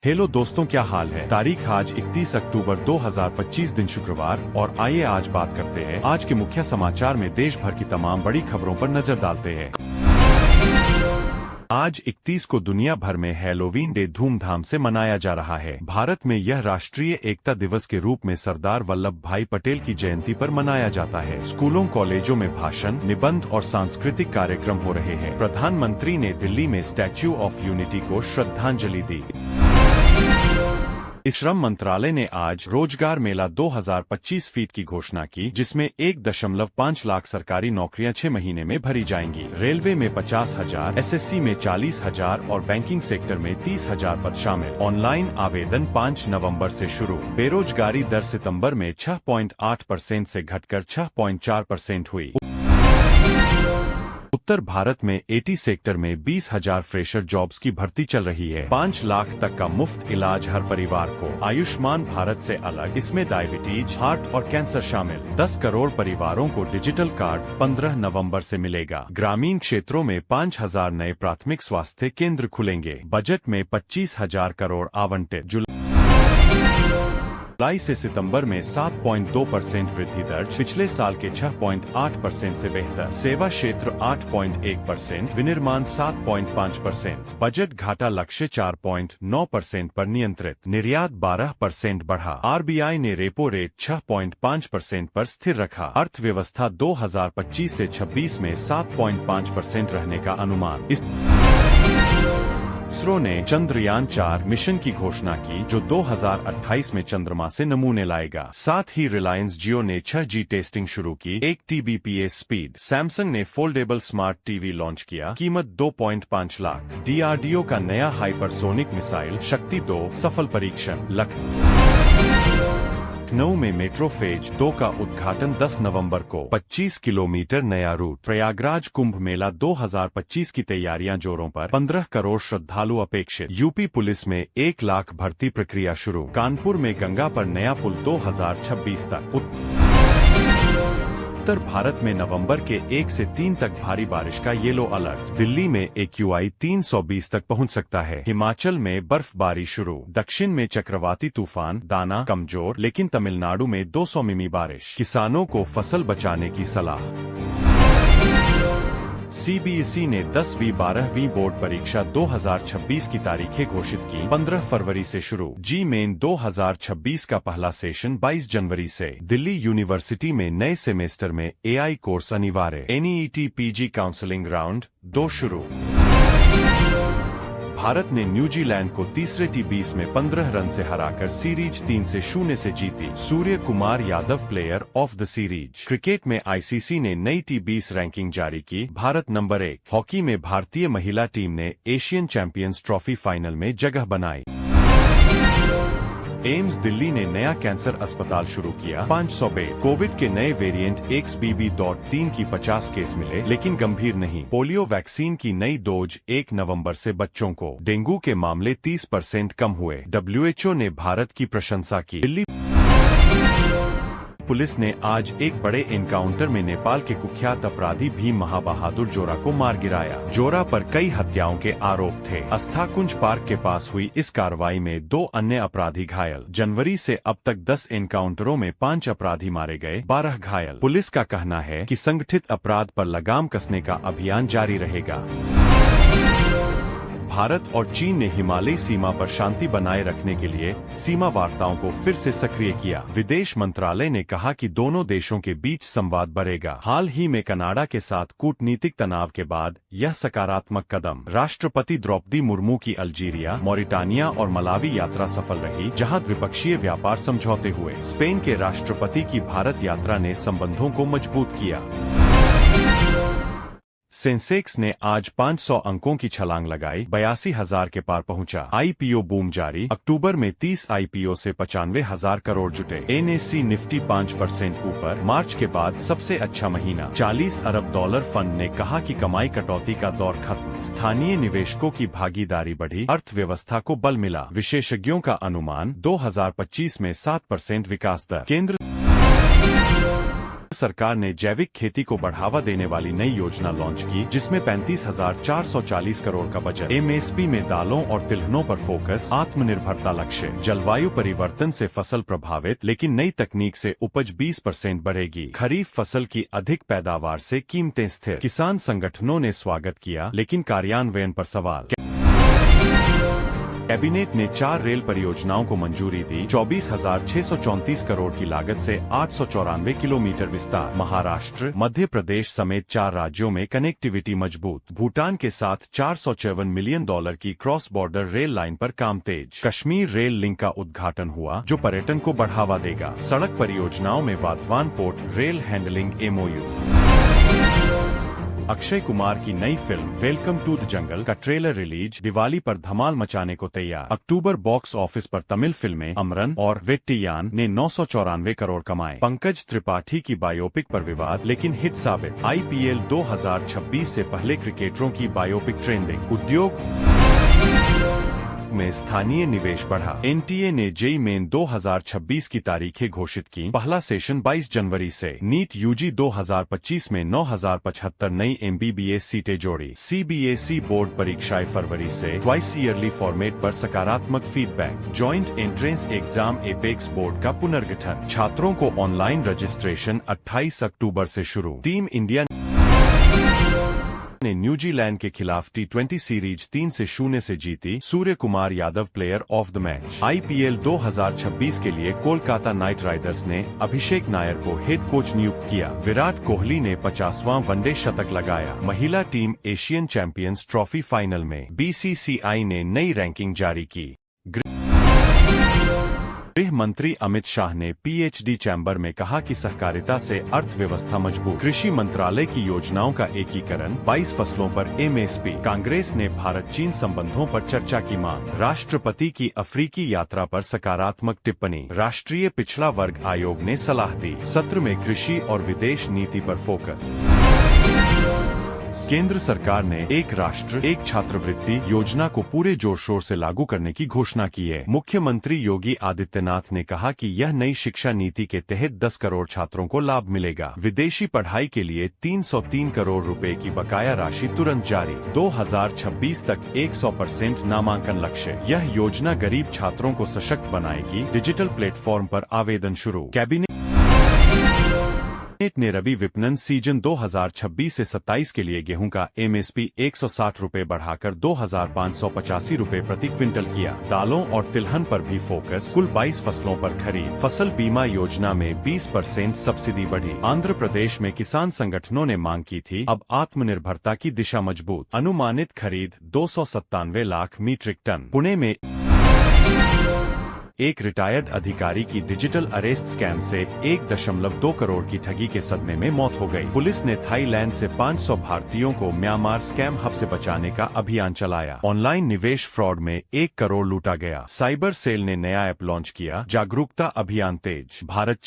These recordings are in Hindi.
हेलो दोस्तों, क्या हाल है। तारीख आज 31 अक्टूबर 2025 दिन शुक्रवार। और आइए आज बात करते हैं आज के मुख्य समाचार में देश भर की तमाम बड़ी खबरों पर नजर डालते हैं। आज 31 को दुनिया भर में हैलोवीन डे धूमधाम से मनाया जा रहा है। भारत में यह राष्ट्रीय एकता दिवस के रूप में सरदार वल्लभ भाई पटेल की जयंती पर मनाया जाता है। स्कूलों कॉलेजों में भाषण, निबंध और सांस्कृतिक कार्यक्रम हो रहे हैं। प्रधानमंत्री ने दिल्ली में स्टैच्यू ऑफ यूनिटी को श्रद्धांजलि दी। श्रम मंत्रालय ने आज रोजगार मेला 2025 फीट की घोषणा की, जिसमें 1.5 लाख सरकारी नौकरियां 6 महीने में भरी जाएंगी। रेलवे में 50,000, एसएससी में 40,000 और बैंकिंग सेक्टर में 30,000 पद शामिल। ऑनलाइन आवेदन 5 नवंबर से शुरू। बेरोजगारी दर सितंबर में 6.8% से घटकर 6.4% हुई। उत्तर भारत में 80 सेक्टर में 20,000 फ्रेशर जॉब्स की भर्ती चल रही है। 5 लाख तक का मुफ्त इलाज हर परिवार को। आयुष्मान भारत से अलग, इसमें डायबिटीज, हार्ट और कैंसर शामिल। 10 करोड़ परिवारों को डिजिटल कार्ड 15 नवंबर से मिलेगा। ग्रामीण क्षेत्रों में 5,000 नए प्राथमिक स्वास्थ्य केंद्र खुलेंगे। बजट में 25,000 करोड़ आवंटित। जुलाई से सितंबर में 7.2% वृद्धि दर्ज, पिछले साल के 6.8% से बेहतर। सेवा क्षेत्र 8.1%, विनिर्माण 7.5%। बजट घाटा लक्ष्य 4.9% पर नियंत्रित। निर्यात 12% बढ़ा। आरबीआई ने रेपो रेट 6.5% पर स्थिर रखा। अर्थव्यवस्था 2025 से 26 में 7.5% रहने का अनुमान। इसरो ने चंद्रयान 4 मिशन की घोषणा की, जो 2028 में चंद्रमा से नमूने लाएगा। साथ ही रिलायंस जियो ने 6G टेस्टिंग शुरू की, 1 Tbps स्पीड। सैमसंग ने फोल्डेबल स्मार्ट टीवी लॉन्च किया, कीमत 2.5 लाख। डीआरडीओ का नया हाइपरसोनिक मिसाइल शक्ति 2 सफल परीक्षण। लखनऊ में मेट्रो फेज 2 का उद्घाटन 10 नवंबर को। 25 किलोमीटर नया रूट। प्रयागराज कुंभ मेला 2025 की तैयारियां जोरों पर। 15 करोड़ श्रद्धालु अपेक्षित। यूपी पुलिस में 1 लाख भर्ती प्रक्रिया शुरू। कानपुर में गंगा पर नया पुल 2026 तक। उत्तर भारत में नवंबर के 1 से 3 तक भारी बारिश का येलो अलर्ट। दिल्ली में AQI 320 तक पहुंच सकता है। हिमाचल में बर्फबारी शुरू। दक्षिण में चक्रवाती तूफान दाना कमजोर, लेकिन तमिलनाडु में 200 मिमी बारिश। किसानों को फसल बचाने की सलाह। CBSE ने 10वीं 12वीं बोर्ड परीक्षा 2026 की तारीखें घोषित की। 15 फरवरी से शुरू। जी मेन 2026 का पहला सेशन 22 जनवरी से। दिल्ली यूनिवर्सिटी में नए सेमेस्टर में AI कोर्स अनिवार्य। NEET PG काउंसलिंग राउंड 2 शुरू। भारत ने न्यूजीलैंड को तीसरे T20 में 15 रन से हराकर सीरीज 3-0 से जीती। Surya Kumar Yadav player of the series. Cricket में ICC ने नई T20 रैंकिंग जारी की, भारत नंबर 1। हॉकी में भारतीय महिला टीम ने एशियन चैंपियंस ट्रॉफी फाइनल में जगह बनाई। एम्स दिल्ली ने नया कैंसर अस्पताल शुरू किया, 500 बेड। कोविड के नए वेरिएंट XBB.3 की 50 केस मिले, लेकिन गंभीर नहीं। पोलियो वैक्सीन की नई डोज 1 नवंबर से बच्चों को। डेंगू के मामले 30% कम हुए। WHO ने भारत की प्रशंसा की। दिल्ली पुलिस ने आज एक बड़े एनकाउंटर में नेपाल के कुख्यात अपराधी भीम महाबहादुर जोरा को मार गिराया। जोरा पर कई हत्याओं के आरोप थे। अस्ताकुंज पार्क के पास हुई इस कार्रवाई में 2 अन्य अपराधी घायल। जनवरी से अब तक 10 एनकाउंटरों में 5 अपराधी मारे गए, 12 घायल। पुलिस का कहना है कि संगठित अपराध पर लगाम कसने का अभियान जारी रहेगा। भारत और चीन ने हिमालयी सीमा पर शांति बनाए रखने के लिए सीमा वार्ताओं को फिर से सक्रिय किया। विदेश मंत्रालय ने कहा कि दोनों देशों के बीच संवाद बढ़ेगा। हाल ही में कनाडा के साथ कूटनीतिक तनाव के बाद यह सकारात्मक कदम। राष्ट्रपति द्रौपदी मुर्मू की अल्जीरिया, मॉरिटानिया और मलावी यात्रा सफल रही, जहां द्विपक्षीय व्यापार समझौते हुए। स्पेन के राष्ट्रपति की भारत यात्रा ने संबंधों को मजबूत किया। सेंसेक्स ने आज 500 अंकों की छलांग लगाई, 82,000 के पार पहुंचा। IPO बूम जारी। अक्टूबर में 30 IPO से 95,000 करोड़ जुटे। NSE निफ्टी 5% ऊपर। मार्च के बाद सबसे अच्छा महीना। $40 अरब फंड ने कहा कि कमाई कटौती का दौर खत्म। स्थानीय निवेशकों की भागीदारी बढ़ी, अर्थव्यवस्था को बल मिला। विशेषज्ञों का अनुमान 2025 में 7% विकास दर। केंद्र सरकार ने जैविक खेती को बढ़ावा देने वाली नई योजना लॉन्च की, जिसमें 35,440 करोड़ का बजट। MSP में दालों और तिलहनों पर फोकस, आत्मनिर्भरता लक्ष्य। जलवायु परिवर्तन से फसल प्रभावित, लेकिन नई तकनीक से उपज 20% बढ़ेगी। खरीफ फसल की अधिक पैदावार से कीमतें स्थिर। किसान संगठनों ने स्वागत किया, लेकिन कार्यान्वयन पर सवाल। कैबिनेट ने 4 रेल परियोजनाओं को मंजूरी दी। 24,634 करोड़ की लागत से 894 किलोमीटर विस्तार। महाराष्ट्र, मध्य प्रदेश समेत 4 राज्यों में कनेक्टिविटी मजबूत। भूटान के साथ $454 मिलियन की क्रॉस बॉर्डर रेल लाइन पर काम तेज। कश्मीर रेल लिंक का उद्घाटन हुआ, जो पर्यटन को बढ़ावा देगा। सड़क परियोजनाओं में Vadhavan port rail handling MOU। Akshay Kumar की नई फिल्म वेलकम टू द जंगल का ट्रेलर रिलीज। दिवाली पर धमाल मचाने को तैयार। अक्टूबर बॉक्स ऑफिस पर तमिल फिल्में अमरन और वेट्टियान ने 994 करोड़ कमाए। पंकज त्रिपाठी की बायोपिक पर विवाद, लेकिन हिट साबित। IPL 2026 से पहले क्रिकेटरों की बायोपिक ट्रेंडिंग। उद्योग में स्थानीय निवेश बढ़ा। NTA ने JEE मेन 2026 की तारीखें घोषित की। पहला सेशन 22 जनवरी से। नीट UG 2025 में 9,075 नई MBBS सीटें जोड़ी। CBSE बोर्ड परीक्षाएं फरवरी से। ट्वाइस ईयरली फॉर्मेट पर सकारात्मक feedback. Joint entrance exam apex board का पुनर्गठन। छात्रों को ऑनलाइन रजिस्ट्रेशन 28 अक्टूबर से शुरू। टीम इंडिया ने न्यूजीलैंड के खिलाफ T20 सीरीज 3-0 से जीती। Surya Kumar Yadav player of the match. IPL 2026 के लिए कोलकाता नाइट राइडर्स ने अभिषेक नायर को हेड कोच नियुक्त किया। विराट कोहली ने 50वां वनडे शतक लगाया। महिला team Asian champions trophy final में। BCCI ने नई रैंकिंग जारी की। गृह मंत्री अमित शाह ने PhD चैम्बर में कहा कि सहकारिता से अर्थव्यवस्था मजबूत। कृषि मंत्रालय की योजनाओं का एकीकरण। 22 फसलों पर MSP। कांग्रेस ने भारत चीन संबंधों पर चर्चा की मांग। राष्ट्रपति की अफ्रीकी यात्रा पर सकारात्मक टिप्पणी। राष्ट्रीय पिछड़ा वर्ग आयोग ने सलाह दी। सत्र में कृषि और विदेश नीति पर फोकस। केंद्र सरकार ने एक राष्ट्र एक छात्रवृत्ति योजना को पूरे जोर शोर से लागू करने की घोषणा की है। मुख्यमंत्री योगी आदित्यनाथ ने कहा कि यह नई शिक्षा नीति के तहत 10 करोड़ छात्रों को लाभ मिलेगा। विदेशी पढ़ाई के लिए 303 करोड़ रुपए की बकाया राशि तुरंत जारी। 2026 तक 100% नामांकन लक्ष्य। यह योजना गरीब छात्रों को सशक्त बनाएगी। डिजिटल प्लेटफॉर्म पर आवेदन शुरू। कैबिनेट ने रबी विपणन सीजन 2026 से 27 के लिए गेहूं का MSP 160 रुपए बढ़ाकर 2,585 रुपए प्रति क्विंटल किया। दालों और तिलहन पर भी फोकस। कुल 22 फसलों पर खरीद। फसल बीमा योजना में 20% सब्सिडी बढ़ी। आंध्र प्रदेश में किसान संगठनों ने मांग की थी, अब आत्मनिर्भरता की दिशा मजबूत। अनुमानित खरीद 297 लाख मीट्रिक टन। पुणे में एक रिटायर्ड अधिकारी की डिजिटल अरेस्ट स्कैम से 1.2 करोड़ की ठगी के सदमे में मौत हो गई। पुलिस ने थाईलैंड से 500 भारतीयों को म्यांमार स्कैम हब से बचाने का अभियान चलाया। ऑनलाइन निवेश फ्रॉड में 1 करोड़ लूटा गया। साइबर सेल ने नया ऐप लॉन्च किया। जागरूकता अभियान तेज। भारत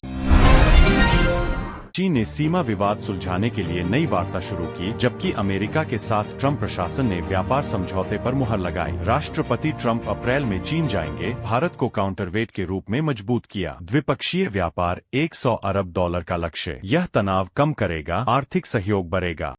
चीन ने सीमा विवाद सुलझाने के लिए नई वार्ता शुरू की, जबकि अमेरिका के साथ ट्रंप प्रशासन ने व्यापार समझौते पर मुहर लगाई। राष्ट्रपति ट्रंप अप्रैल में चीन जाएंगे। भारत को काउंटरवेट के रूप में मजबूत किया। द्विपक्षीय व्यापार $100 अरब का लक्ष्य। यह तनाव कम करेगा, आर्थिक सहयोग बढ़ेगा।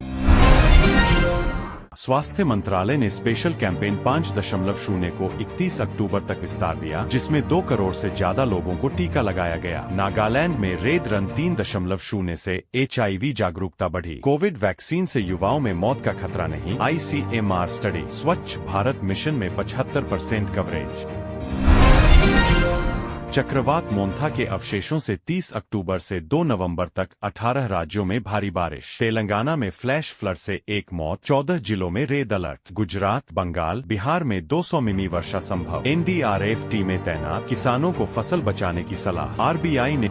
स्वास्थ्य मंत्रालय ने स्पेशल कैंपेन 5.0 को 31 अक्टूबर तक विस्तार दिया, जिसमें 2 करोड़ से ज्यादा लोगों को टीका लगाया गया। नागालैंड में रेड रन 3.0 से HIV जागरूकता बढ़ी। कोविड वैक्सीन से युवाओं में मौत का खतरा नहीं। ICMR study. स्वच्छ भारत मिशन में 75% कवरेज। चक्रवात मोन्था के अवशेषों से 30 अक्टूबर से 2 नवंबर तक 18 राज्यों में भारी बारिश। तेलंगाना में फ्लैश फ्लड से 1 मौत। 14 जिलों में रेड अलर्ट। गुजरात, बंगाल, बिहार में 200 मिमी वर्षा संभव। NDRF टीमें तैनात। किसानों को फसल बचाने की सलाह। RBI ने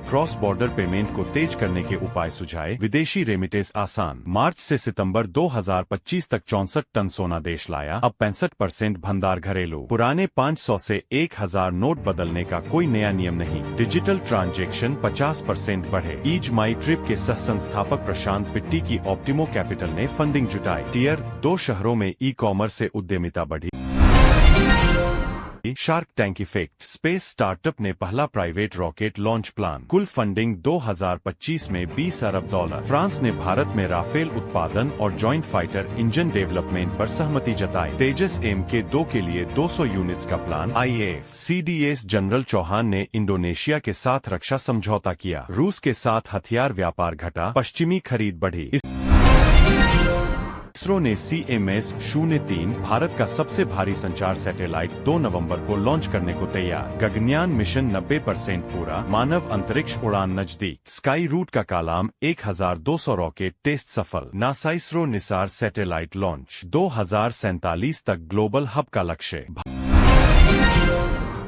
क्रॉस बॉर्डर पेमेंट को तेज करने के उपाय सुझाए। विदेशी रेमिटेंस आसान। मार्च से सितंबर 2025 तक 64 टन सोना देश लाया। अब 65% भंडार घरेलू। पुराने 500 से 1000 नोट बदलने का कोई नया नियम नहीं। डिजिटल ट्रांजैक्शन 50% बढ़े। ईज माई ट्रिप के सह संस्थापक प्रशांत पिट्टी की ऑप्टिमो कैपिटल ने फंडिंग जुटाई। टियर 2 शहरों में ई-कॉमर्स से उद्यमिता बढ़ी। Shark tank effect, space startup ने पहला प्राइवेट रॉकेट लॉन्च प्लान, कुल फंडिंग 2025 में $20 अरब। फ्रांस ने भारत में राफेल उत्पादन और जॉइंट फाइटर इंजन डेवलपमेंट पर सहमति जताई। तेजस MK2 के लिए 200 यूनिट्स का plan. IAF CDS general Chauhan ने इंडोनेशिया के साथ रक्षा समझौता किया। रूस के साथ हथियार व्यापार घटा, पश्चिमी खरीद बढ़ी। इसरो ने CMS-03 भारत का सबसे भारी संचार सैटेलाइट 2 नवंबर को लॉन्च करने को तैयार। गगनयान मिशन 90% पूरा, मानव अंतरिक्ष उड़ान नजदीक। स्काई रूट का कालाम 1200 रॉकेट टेस्ट सफल। NASA ISRO Nisar satellite launch, 2047 तक ग्लोबल हब का लक्ष्य।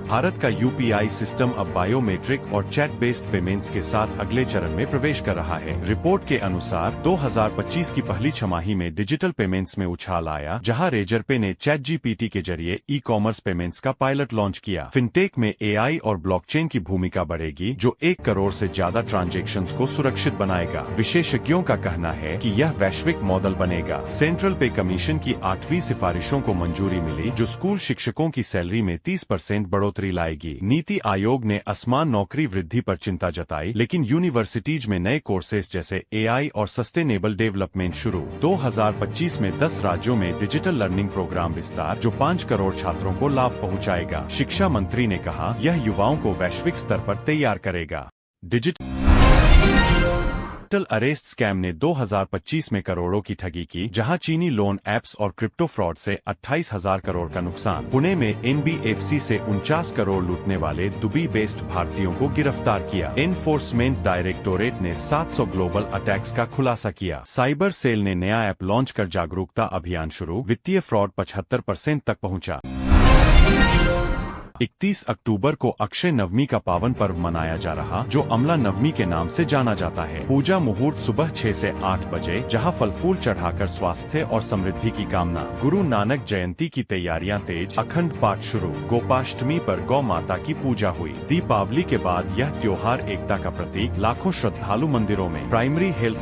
भारत का UPI सिस्टम अब बायोमेट्रिक और चैट बेस्ड पेमेंट्स के साथ अगले चरण में प्रवेश कर रहा है। रिपोर्ट के अनुसार 2025 की पहली छमाही में डिजिटल पेमेंट्स में उछाल आया, जहां रेजरपे ने ChatGPT के जरिए ई-कॉमर्स पेमेंट्स का पायलट लॉन्च किया। फिनटेक में AI और ब्लॉकचेन की भूमिका बढ़ेगी, जो 1 करोड़ से ज्यादा ट्रांजैक्शंस को सुरक्षित बनाएगा। विशेषज्ञों का कहना है कि यह वैश्विक मॉडल बनेगा। सेंट्रल पे कमीशन की 8वीं सिफारिशों को मंजूरी मिली, जो स्कूल शिक्षकों की सैलरी में 30% बढ़ोतरी लाएगी। नीति आयोग ने असमान नौकरी वृद्धि पर चिंता जताई, लेकिन यूनिवर्सिटीज में नए कोर्सेज जैसे AI और सस्टेनेबल डेवलपमेंट शुरू। 2025 में 10 राज्यों में डिजिटल लर्निंग प्रोग्राम विस्तार, जो 5 करोड़ छात्रों को लाभ पहुंचाएगा। शिक्षा मंत्री ने कहा, यह युवाओं को वैश्विक स्तर पर तैयार करेगा। डिजिटल अरेस्ट स्कैम ने 2025 में करोड़ों की ठगी की, जहां चीनी लोन ऐप्स और क्रिप्टो फ्रॉड से 28,000 करोड़ का नुकसान। पुणे में NBFC से 49 करोड़ लूटने वाले दुबई बेस्ड भारतीयों को गिरफ्तार किया। एनफोर्समेंट डायरेक्टोरेट ने 700 ग्लोबल अटैक्स का खुलासा किया। साइबर सेल ने नया ऐप लॉन्च कर जागरूकता अभियान शुरू। वित्तीय फ्रॉड 75% तक पहुंचा। 31 अक्टूबर को अक्षय नवमी का पावन पर्व मनाया जा रहा, जो अमला नवमी के नाम से जाना जाता है। पूजा मुहूर्त सुबह 6 से 8 बजे, जहां फल फूल चढ़ाकर स्वास्थ्य और समृद्धि की कामना। गुरु नानक जयंती की तैयारियां तेज, अखंड पाठ शुरू। गोपाष्टमी पर गौ माता की पूजा हुई। दीपावली के बाद यह त्योहार एकता का प्रतीक। लाखों श्रद्धालु मंदिरों में। प्राइमरी हेल्थ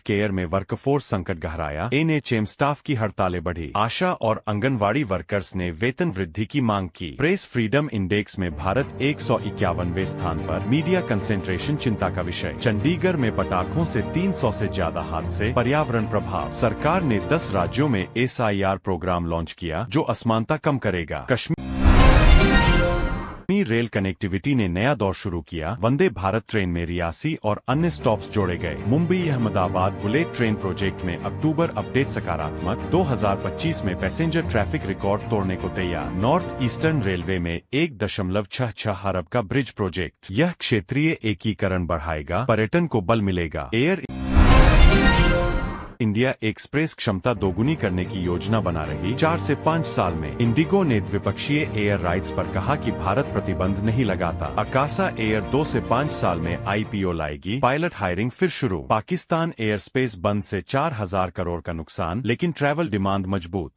केयर में वर्कफोर्स संकट गहराया। NHM स्टाफ की हड़तालें बढ़ी। आशा और आंगनवाड़ी वर्कर्स ने वेतन वृद्धि की मांग की। प्रेस फ्रीडम इंडेक्स में भारत 151वें स्थान पर। मीडिया कंसेंट्रेशन चिंता का विषय। चंडीगढ़ में पटाखों से 300 से ज्यादा हादसे। पर्यावरण प्रभाव। सरकार ने 10 राज्यों में SIR प्रोग्राम लॉन्च किया, जो असमानता कम करेगा। कश्मीर रेल कनेक्टिविटी ने नया दौर शुरू किया। वंदे भारत ट्रेन में रियासी और अन्य स्टॉप्स जोड़े गए। Mumbai Ahmedabad bullet train project में अक्टूबर अपडेट सकारात्मक। 2025 में पैसेंजर ट्रैफिक रिकॉर्ड तोड़ने को तैयार। नॉर्थ ईस्टर्न रेलवे में 1.66 अरब का ब्रिज प्रोजेक्ट। यह क्षेत्रीय एकीकरण बढ़ाएगा, पर्यटन को बल मिलेगा। एयर इंडिया एक्सप्रेस क्षमता दोगुनी करने की योजना बना रही। 4 से 5 साल में। इंडिगो ने द्विपक्षीय एयर राइट्स पर कहा कि भारत प्रतिबंध नहीं लगाता। अकासा एयर 2 से 5 साल में IPO लाएगी। पायलट हायरिंग फिर शुरू। पाकिस्तान एयर स्पेस बंद से 4,000 करोड़ का नुकसान, लेकिन ट्रैवल डिमांड मजबूत।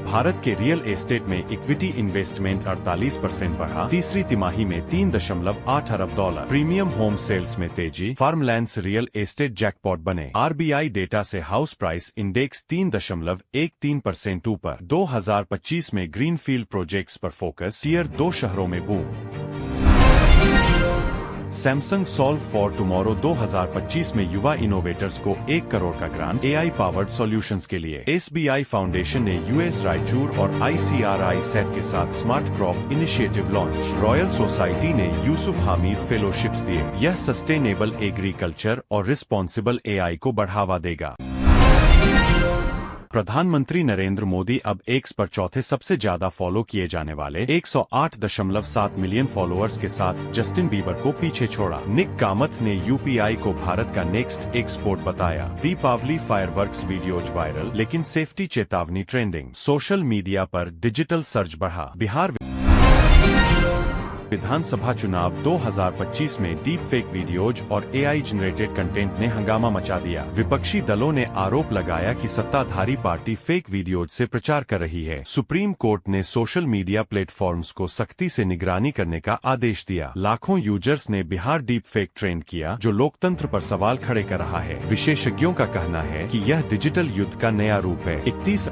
भारत के रियल एस्टेट में इक्विटी इन्वेस्टमेंट 48% बढ़ा। तीसरी तिमाही में $3.8 अरब। प्रीमियम होम सेल्स में तेजी। फार्मलैंड्स रियल एस्टेट जैकपॉट बने। RBI डेटा से हाउस प्राइस इंडेक्स 3.13% ऊपर। 2025 में ग्रीनफील्ड प्रोजेक्ट्स पर फोकस। टियर 2 शहरों में boom. Samsung solve for tomorrow 2025 में युवा इनोवेटर्स को 1 करोड़ का ग्रांट। AI पावर्ड सॉल्यूशंस के लिए। SBI फाउंडेशन ने US रायचूर और ICRI सेट के साथ smart crop initiative launch. Royal society ने यूसुफ हामिद फेलोशिप्स दिए। यह सस्टेनेबल एग्रीकल्चर और रिस्पॉन्सिबल AI को बढ़ावा देगा। प्रधानमंत्री नरेंद्र मोदी अब X पर चौथे सबसे ज्यादा फॉलो किए जाने वाले 108.7 मिलियन फॉलोअर्स के साथ जस्टिन बीबर को पीछे छोड़ा। निक कामथ ने UPI को भारत का नेक्स्ट एक्सपोर्ट बताया। दीपावली फायरवर्क्स वीडियोज वायरल, लेकिन सेफ्टी चेतावनी ट्रेंडिंग। सोशल मीडिया पर डिजिटल सर्च बढ़ा। बिहार विधानसभा चुनाव 2025 में डीप फेक वीडियोज और AI जनरेटेड कंटेंट ने हंगामा मचा दिया। विपक्षी दलों ने आरोप लगाया कि सत्ताधारी पार्टी फेक वीडियोज से प्रचार कर रही है। सुप्रीम कोर्ट ने सोशल मीडिया प्लेटफॉर्म्स को सख्ती से निगरानी करने का आदेश दिया। लाखों यूजर्स ने बिहार डीप फेक ट्रेंड किया, जो लोकतंत्र पर सवाल खड़े कर रहा है। विशेषज्ञों का कहना है कि यह डिजिटल युद्ध का नया रूप है। 31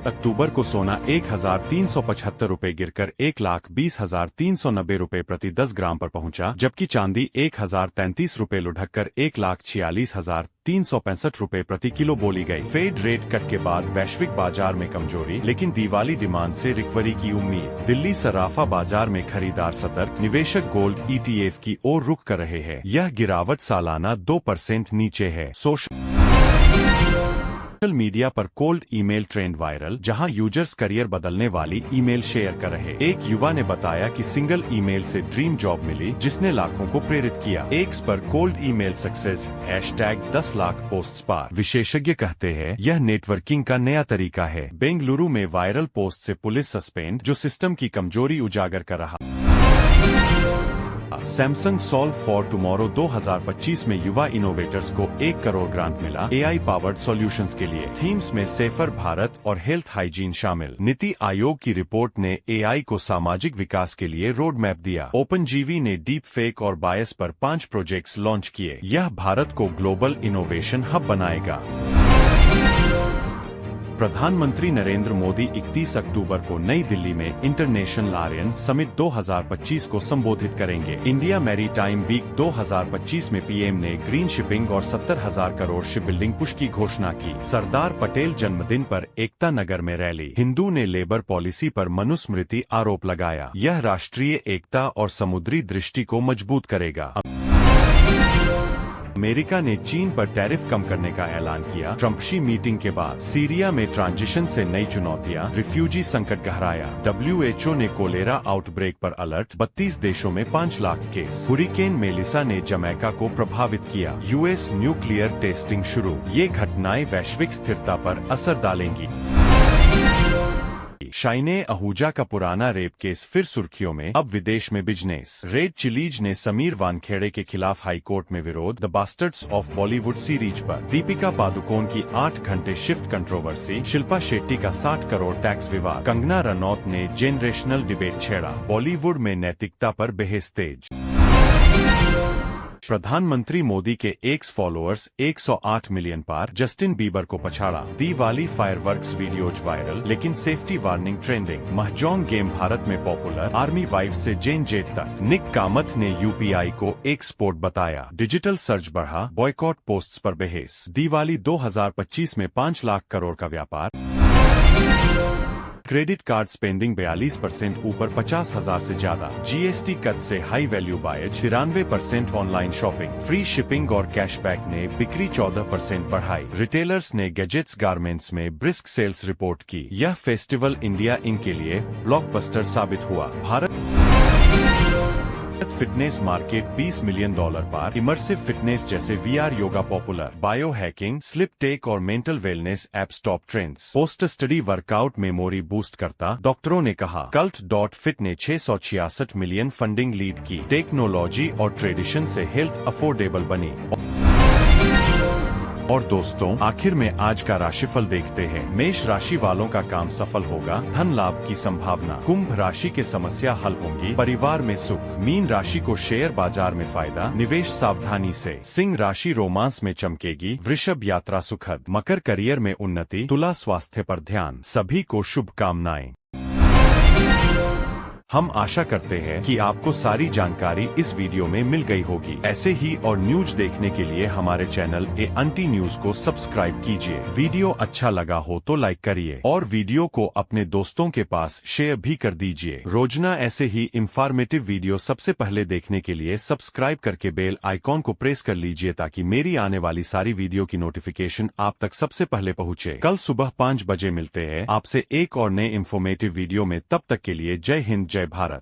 7 अक्टूबर को सोना 1,375 रुपए गिरकर 1,20,390 रुपए प्रति 10 ग्राम पर पहुंचा, जबकि चांदी 1,033 रुपए लुढ़ककर 1,46,365 रुपए प्रति किलो बोली गई। फेड रेट कट के बाद वैश्विक बाजार में कमजोरी, लेकिन दिवाली डिमांड से रिकवरी की उम्मीद। दिल्ली सराफा बाजार में खरीदार सतर्क, निवेशक गोल्ड ETF की ओर रुख कर रहे हैं। यह गिरावट सालाना 2% नीचे है। सोशल मीडिया पर कोल्ड ईमेल ट्रेंड वायरल, जहां यूजर्स करियर बदलने वाली ईमेल शेयर कर रहे। एक युवा ने बताया कि सिंगल ईमेल से ड्रीम जॉब मिली, जिसने लाखों को प्रेरित किया। एक्स पर cold email success #10 lakh posts पार। विशेषज्ञ कहते हैं यह नेटवर्किंग का नया तरीका है। बेंगलुरु में वायरल पोस्ट से पुलिस सस्पेंड, जो सिस्टम की कमजोरी उजागर कर रहा। सैमसंग सॉल्व फॉर टुमारो 2025 में युवा इनोवेटर्स को 1 करोड़ ग्रांट मिला। AI पावर्ड सॉल्यूशंस के लिए थीम्स में सेफर भारत और हेल्थ हाइजीन शामिल। नीति आयोग की रिपोर्ट ने AI को सामाजिक विकास के लिए रोड मैप दिया। OpenGV ने डीप फेक और बायस पर 5 प्रोजेक्ट्स लॉन्च किए। यह भारत को ग्लोबल इनोवेशन हब बनाएगा। प्रधानमंत्री नरेंद्र मोदी 31 अक्टूबर को नई दिल्ली में इंटरनेशनल आर्यन समिट 2025 को संबोधित करेंगे। इंडिया मैरीटाइम वीक 2025 में PM ने ग्रीन शिपिंग और 70,000 करोड़ शिप बिल्डिंग पुश की घोषणा की। सरदार पटेल जन्मदिन पर एकता नगर में रैली। हिंदू ने लेबर पॉलिसी पर मनुस्मृति आरोप लगाया। यह राष्ट्रीय एकता और समुद्री दृष्टि को मजबूत करेगा। अमेरिका ने चीन पर टैरिफ कम करने का ऐलान किया। ट्रंप शी मीटिंग के बाद सीरिया में ट्रांजिशन से नई चुनौतियां, रिफ्यूजी संकट गहराया। WHO ने कोलेरा आउटब्रेक पर अलर्ट, 32 देशों में 5 लाख केस। हुरिकेन मेलिसा ने जमैका को प्रभावित किया। US न्यूक्लियर टेस्टिंग शुरू। ये घटनाएं वैश्विक स्थिरता पर असर डालेंगी। शाइने आहूजा का पुराना रेप केस फिर सुर्खियों में, अब विदेश में बिजनेस। रेड चिलीज ने समीर वानखेड़े के खिलाफ हाईकोर्ट में विरोध। The bastards of Bollywood series पर दीपिका पादुकोण की 8 घंटे शिफ्ट कंट्रोवर्सी। शिल्पा शेट्टी का 60 करोड़ टैक्स विवाद। कंगना रनौत ने जेनरेशनल डिबेट छेड़ा। बॉलीवुड में नैतिकता पर बहस तेज। प्रधानमंत्री मोदी के एक्स फॉलोअर्स 108 मिलियन पार। जस्टिन बीबर को पछाड़ा। दिवाली फायरवर्क्स वीडियोज वायरल, लेकिन safety warning trending. Mahjong game Bharat में पॉपुलर। आर्मी वाइफ से जेन जेट तक। निक कामथ ने UPI को एक्सपोर्ट बताया। डिजिटल सर्च बढ़ा। बॉयकॉट पोस्ट्स पर बहस। दिवाली 2025 में 5 लाख करोड़ का व्यापार। क्रेडिट कार्ड स्पेंडिंग 42% ऊपर 50,000 से ज्यादा। GST कट से high value boys. 93% online shopping. Free shipping और कैशबैक ने बिक्री 14% बढ़ाई। रिटेलर्स ने गैजेट्स गारमेंट्स में ब्रिस्क सेल्स रिपोर्ट की। यह फेस्टिवल इंडिया इंक के लिए ब्लॉकबस्टर साबित हुआ। भारत फिटनेस मार्केट $20 मिलियन पार। इमर्सिव फिटनेस जैसे VR yoga popular. Biohacking, sleep tech और mental wellness apps top trends. Post study workout memory boost करता, डॉक्टरों ने कहा। Cult.fit ने 666 मिलियन फंडिंग लीड की। टेक्नोलॉजी और ट्रेडिशन से हेल्थ अफोर्डेबल बनी। और दोस्तों, आखिर में आज का राशिफल देखते हैं। मेष राशि वालों का काम सफल होगा, धन लाभ की संभावना। कुंभ राशि के समस्या हल होंगी, परिवार में सुख। मीन राशि को शेयर बाजार में फायदा, निवेश सावधानी से। सिंह राशि रोमांस में चमकेगी, वृषभ यात्रा सुखद। मकर करियर में उन्नति, तुला स्वास्थ्य पर ध्यान। सभी को शुभकामनाएं। हम आशा करते हैं कि आपको सारी जानकारी इस वीडियो में मिल गई होगी। ऐसे ही और न्यूज देखने के लिए हमारे चैनल ANT न्यूज को सब्सक्राइब कीजिए। वीडियो अच्छा लगा हो तो लाइक करिए और वीडियो को अपने दोस्तों के पास शेयर भी कर दीजिए। रोजाना ऐसे ही इंफॉर्मेटिव वीडियो सबसे पहले देखने के लिए सब्सक्राइब करके बेल आइकॉन को प्रेस कर लीजिए, ताकि मेरी आने वाली सारी वीडियो की नोटिफिकेशन आप तक सबसे पहले पहुँचे। कल सुबह 5 बजे मिलते हैं आपसे एक और नए इंफॉर्मेटिव वीडियो में। तब तक के लिए जय हिंद, जय भारत।